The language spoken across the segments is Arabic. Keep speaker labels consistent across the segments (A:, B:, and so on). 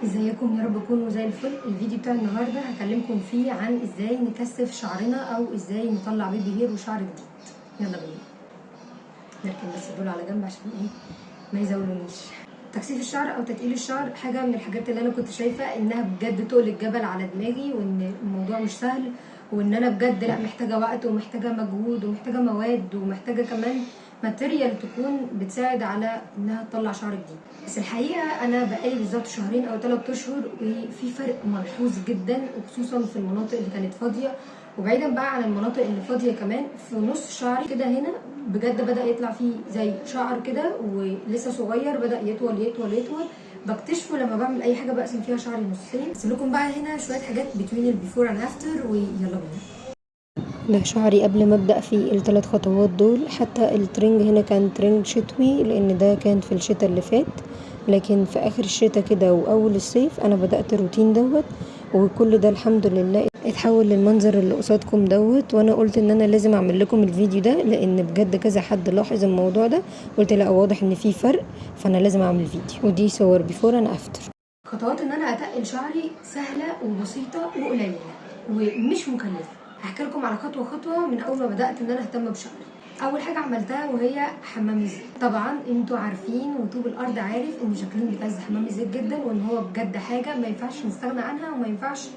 A: ازيكم؟ يا رب تكونوا زي الفل. الفيديو بتاع النهارده هكلمكم فيه عن ازاي نكثف شعرنا او ازاي نطلع بيبي هير وشعر جديد. يلا بينا نركن بس دول على جنب عشان ايه ما يزولونيش. تكثيف الشعر او تتقيل الشعر حاجه من الحاجات اللي انا كنت شايفه انها بجد تقل الجبل على دماغي، وان الموضوع مش سهل، وان انا بجد لا محتاجه وقت ومحتاجه مجهود ومحتاجه مواد ومحتاجه كمان ماتيريال تكون بتساعد على انها تطلع شعر جديد. بس الحقيقه انا بقالي بالظبط شهرين او 3 اشهر وفي فرق ملحوظ جدا، وخصوصا في المناطق اللي كانت فاضيه، وبعيدا بقى عن المناطق اللي فاضيه كمان في نص شعري كده هنا بجد بدا يطلع فيه زي شعر كده ولسه صغير، بدا يطول يطول يطول. بكتشفه لما بعمل اي حاجه بقسم فيها شعري نصين. هسيب لكم بقى هنا شويه حاجات بتوين البيفور اند افتر ويلا بينا. ده شعري قبل ما ابدا في ال3 خطوات دول. حتى الترنج هنا كان ترنج شتوي لان ده كان في الشتاء اللي فات، لكن في اخر الشتاء كده واول الصيف انا بدات الروتين دوت، وكل ده الحمد لله اتحول للمنظر اللي قصادكم دوت. وانا قلت ان انا لازم اعمل لكم الفيديو ده لان بجد كذا حد لاحظ الموضوع ده. قلت لا واضح ان في فرق، فانا لازم اعمل فيديو. ودي صور بيفور اند افتر. خطوات ان انا اتقل شعري سهله وبسيطه وقليله ومش مكلفه. هحكي لكم على خطوه خطوه من اول ما بدات ان انا اهتم بشعري. اول حاجه عملتها وهي حمام الزيت. طبعا انتوا عارفين وطوب الارض عارف ان جاكلين بتعز حمام الزيت جدا، وان هو بجد حاجه ما ينفعش نستغنى عنها، وما ينفعش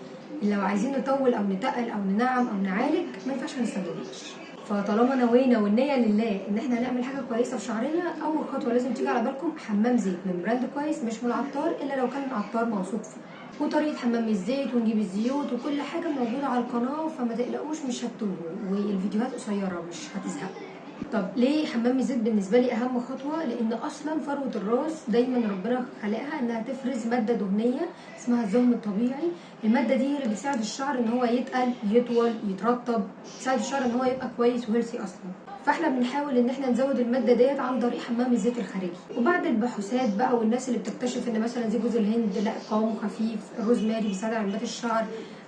A: لو عايزين نطول او نتقل او ننعم او نعالج ما ينفعش ما نستخدمهاش. فطالما نوينا والنيه لله ان احنا هنعمل حاجه كويسه في شعرنا، اول خطوه لازم تيجي على بالكم حمام زيت من براند كويس، مش من العطار الا لو كان العطار موثوق فيه. وطريقه حمام الزيت ونجيب الزيوت وكل حاجه موجوده على القناه، فما تقلقوش مش هتتوهوا، والفيديوهات قصيره مش هتزهقوا. طب ليه حمام الزيت بالنسبه لي اهم خطوه؟ لان اصلا فروه الراس دايما ربنا خلقها انها تفرز ماده دهنيه اسمها الزهم الطبيعي. الماده دي هي اللي بتساعد الشعر ان هو يتقل يطول يترطب، تساعد الشعر ان هو يبقى كويس وهيلثي اصلا. فاحنا بنحاول ان احنا نزود الماده ديت عن طريق حمام الزيت الخارجي. وبعد البحوثات بقى والناس اللي بتكتشف ان مثلا زي جوز الهند لا قوامه خفيف، الروزماري بيساعد على نبات الشعر،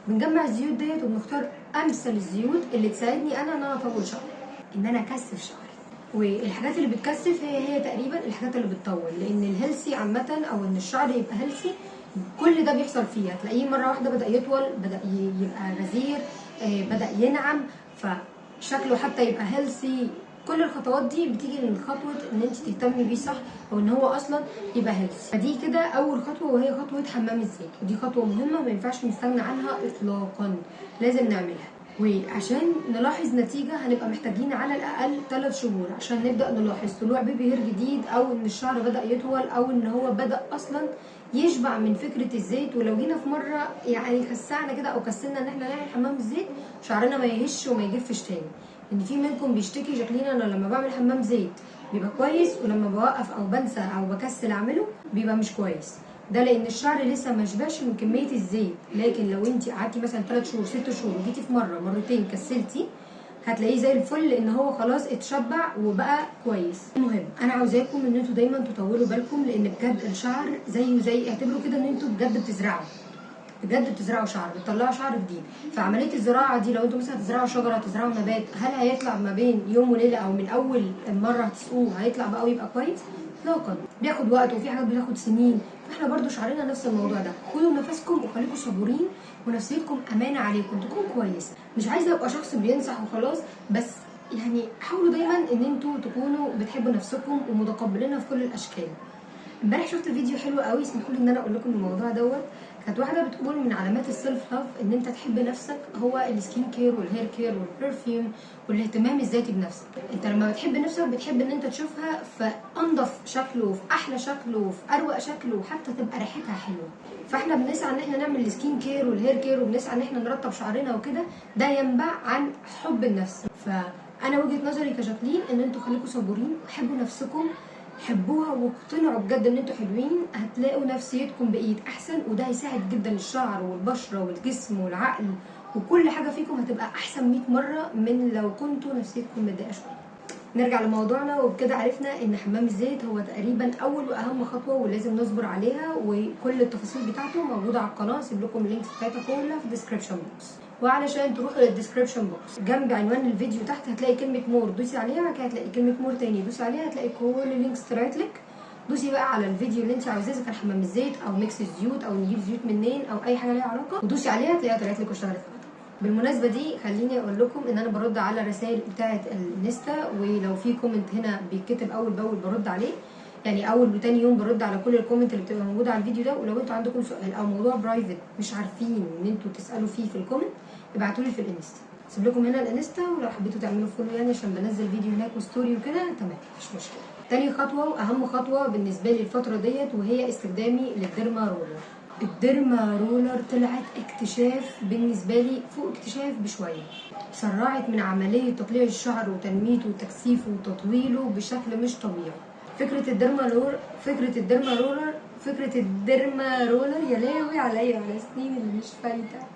A: بنجمع الزيوت ديت وبنختار امثل الزيوت اللي تساعدني انا ان انا اطول شعري، ان انا اكثف شعري. والحاجات اللي بتكثف هي تقريبا الحاجات اللي بتطول، لان الهيلثي عامه او ان الشعر يبقى هيلثي كل ده بيحصل فيه. هتلاقيه مره واحده بدا يطول، بدا يبقى غزير، بدا ينعم، فشكله حتى يبقى هيلثي. كل الخطوات دي بتيجي من خطوه ان انت تهتمي بيه صح، او ان هو اصلا يبقى هيلثي. فدي كده اول خطوه وهي خطوه حمام الزيت، ودي خطوه مهمه ما ينفعش نستغنى عنها اطلاقا، لازم نعملها. وعشان نلاحظ نتيجه هنبقى محتاجين على الاقل 3 شهور عشان نبدا نلاحظ طلوع بيبي هير جديد، او ان الشعر بدا يطول، او ان هو بدا اصلا يشبع من فكره الزيت. ولو جينا في مره يعني خسعنا كده او كسلنا ان احنا نعمل حمام الزيت، شعرنا ما يهش وما يجفش تاني. ان في منكم بيشتكي جاكلين انا لما بعمل حمام زيت بيبقى كويس، ولما بوقف او بنسى او بكسل اعمله بيبقى مش كويس. ده لان الشعر لسه ما شبعش من كميه الزيت. لكن لو انت قعدتي مثلا 3 شهور 6 شهور وجيتي في مره مرتين كسلتي، هتلاقيه زي الفل لان هو خلاص اتشبع وبقى كويس. المهم انا عاوزاكم ان انتوا دايما تطولوا بالكم، لان بجد الشعر زيه زي اعتبروا كده ان انتوا بجد بتزرعوا، بجد بتزرعوا شعر، بتطلعوا شعر جديد. فعمليه الزراعه دي لو انتوا مثلا هتزرعوا شجره هتزرعوا نبات، هل هيطلع ما بين يوم وليله او من اول مره هتسقوه هيطلع بقى ويبقى كويس؟ اطلاقا، بياخد وقت وفي حاجات بتاخد سنين. فاحنا برضو شعرنا نفس الموضوع ده. خدوا نفسكم وخليكم صبورين، ونفسيتكم امانه عليكم تكون كويسه. مش عايزه ابقى شخص بينصح وخلاص، بس يعني حاولوا دايما ان انتوا تكونوا بتحبوا نفسكم ومتقبلينها في كل الاشكال. امبارح شفت فيديو حلو قوي، اسمحوا لي ان انا اقول لكم الموضوع دوت. كانت واحده بتقول من علامات السيلف لاف ان انت تحب نفسك هو السكين كير والهير كير والبرفيوم والاهتمام الذاتي بنفسك. انت لما بتحب نفسك بتحب ان انت تشوفها في انضف شكل وفي احلى شكل وفي اروق شكل، وحتى تبقى ريحتها حلوه. فاحنا بنسعى ان احنا نعمل السكين كير والهير كير، وبنسعى ان احنا نرطب شعرنا وكده، ده ينبع عن حب النفس. فانا وجهه نظري كجاكلين ان انتوا خليكم صبورين وحبوا نفسكم، حبوها واقتنعوا بجد ان انتوا حلوين، هتلاقوا نفسيتكم بقيت احسن، وده هيساعد جدا الشعر والبشره والجسم والعقل، وكل حاجه فيكم هتبقى احسن 100 مره من لو كنتوا نفسيتكم متضايقه شويه. نرجع لموضوعنا، وبكده عرفنا ان حمام الزيت هو تقريبا اول واهم خطوه ولازم نصبر عليها، وكل التفاصيل بتاعته موجوده على القناه. سيب لكم اللينكس بتاعتها كلها في الديسكربشن بوكس. وعلشان تروحوا للديسكربشن بوكس جنب عنوان الفيديو تحت هتلاقي كلمه مور، دوسي عليها. كده هتلاقي كلمه مور تاني دوسي عليها، هتلاقي كل اللينكس طلعت لك. دوسي بقى على الفيديو اللي انت عاوزاه، اذا كان حمام الزيت او ميكس الزيوت او نجيب زيوت منين او اي حاجه ليها علاقه، ودوسي عليها تلاقيها طلعت لك واشتغلت معاك. بالمناسبه دي خليني اقول لكم ان انا برد على الرسائل بتاعه الانستا، ولو في كومنت هنا بيتكتب اول باول برد عليه، يعني اول وتاني يوم برد على كل الكومنت اللي بتبقى موجوده على الفيديو ده. ولو انتوا عندكم سؤال او موضوع برايفت مش عارفين ان انتوا تسالوا فيه في الكومنت، ابعتوا لي في الانستا. سيب لكم هنا الانستا، ولو حبيتوا تعملوا فولو يعني عشان بنزل فيديو هناك وستوري وكده تمام مفيش مشكله. تاني خطوه واهم خطوه بالنسبه لي الفتره ديت وهي استخدامي للديرما رولر. الديرما رولر طلعت اكتشاف بالنسبه لي فوق اكتشاف بشويه، سرعت من عمليه تقليع الشعر وتنميته وتكثيفه وتطويله بشكل مش طبيعي. فكره الديرما رولر يا لهوي عليا على سنين اللي مش فايته.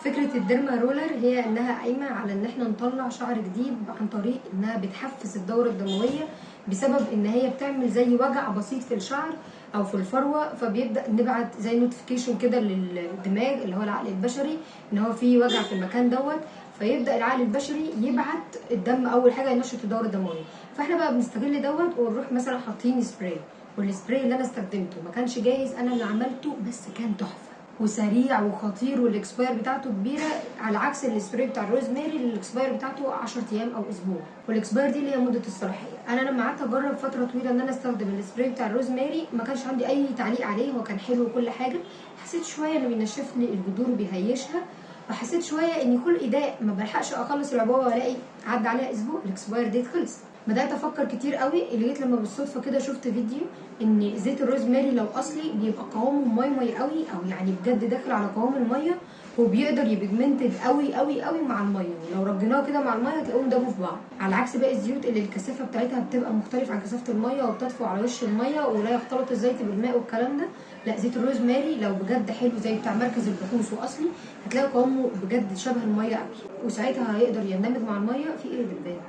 A: فكره الديرما رولر هي انها قايمه على ان احنا نطلع شعر جديد عن طريق انها بتحفز الدوره الدمويه، بسبب ان هي بتعمل زي وجع بسيط في الشعر او في الفروه، فبيبدا نبعت زي نوتيفيكيشن كده للدماغ اللي هو العقل البشري ان هو في وجع في المكان دوت، فيبدا العقل البشري يبعت الدم اول حاجه ينشط الدوره الدمويه. فاحنا بقى بنستغل دوت ونروح مثلا حاطين سبراي، والسبراي اللي انا استخدمته ما كانش جاهز، انا اللي عملته بس كان تحفه وسريع وخطير، والاكسباير بتاعته كبيره، على عكس السبراي بتاع الروزماري اللي الاكسباير بتاعته 10 ايام او اسبوع، والاكسباير دي اللي هي مده الصلاحيه. انا لما قعدت اجرب فتره طويله ان انا استخدم السبراي بتاع الروزماري ما كانش عندي اي تعليق عليه، هو كان حلو وكل حاجه، حسيت شويه انه بينشف لي الجذور وبيهيشها، فحسيت شويه ان كل ايداء ما بلحقش اخلص العبوه والاقي عدى عليها اسبوع الاكسباير ديت خلص. بدات افكر كتير قوي لغايه لما بالصدفه كده شفت فيديو ان زيت الروزماري لو اصلي بيبقى قوامه مي قوي، او يعني بجد داخل على قوام الميه، وبيقدر يبيجمنتد قوي قوي قوي مع الميه، ولو رجيناه كده مع الميه هتلاقيهم دابوا في بعض، على عكس باقي الزيوت اللي الكثافه بتاعتها بتبقى مختلف عن كثافه الميه وبتطفو على وش الميه ولا يختلط الزيت بالماء والكلام ده. لا، زيت الروزماري لو بجد حلو زي بتاع مركز البحوث واصلي هتلاقي قوامه بجد شبه الميه قوي، وساعتها هيقدر يندمج مع الميه في ايه دبان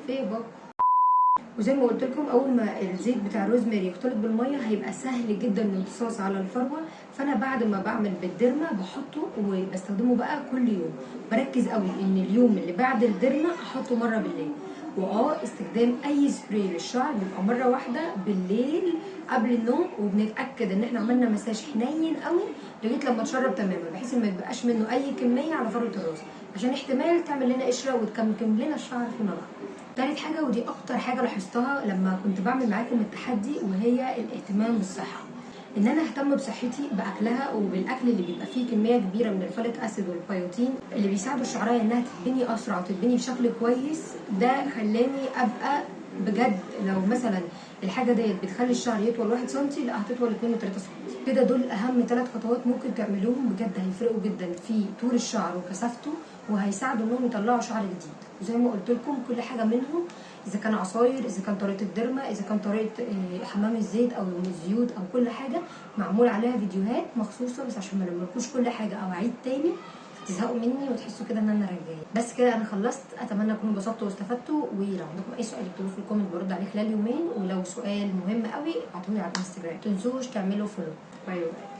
A: في ايه بابا. وزي ما قلت لكم اول ما الزيت بتاع الروزماري يختلط بالميه هيبقى سهل جدا الامتصاص على الفروه، فانا بعد ما بعمل بالديرما بحطه وبستخدمه بقى كل يوم، بركز قوي ان اليوم اللي بعد الديرما احطه مره بالليل. استخدام اي سبراي للشعر بيبقى مره واحده بالليل قبل النوم، وبنتاكد ان احنا عملنا مساج حنين قوي لغايه لما تشرب تماما، بحيث ان ما يبقاش منه اي كميه على فروه الراس، عشان احتمال تعمل لنا قشره وتكمكم لنا الشعر فيما بعد. تالت حاجه ودي اكتر حاجه لاحظتها لما كنت بعمل معاكم التحدي، وهي الاهتمام بالصحه، ان انا اهتم بصحتي باكلها وبالاكل اللي بيبقى فيه كميه كبيره من الفوليك اسيد والبيوتين اللي بيساعدوا الشعرايه انها تتبني اسرع وتتبني بشكل كويس. ده خلاني ابقى بجد لو مثلا الحاجه ديت بتخلي الشعر يطول 1 سم، لا هتطول 2 و3 سم كده. دول اهم 3 خطوات ممكن تعملوهم بجد، هيفرقوا جدا في طول الشعر وكثافته، وهيساعدوا انهم يطلعوا شعر جديد. وزي ما قلت لكم كل حاجه منهم، اذا كان عصاير، اذا كان طريقه الديرما، اذا كان طريقه حمام الزيت او الزيوت، او كل حاجه معمول عليها فيديوهات مخصوصه، بس عشان ما نملكوش كل حاجه او اعيد تاني تزهقوا مني وتحسوا كده ان انا رجايه. بس كده انا خلصت، اتمنى تكونوا انبسطتوا واستفدتوا، ولو عندكم اي سؤال اكتبوه في الكومنت برد عليه خلال يومين، ولو سؤال مهم قوي ابعتولي على الانستجرام. متنسوش تعملوا فولو. باي باي.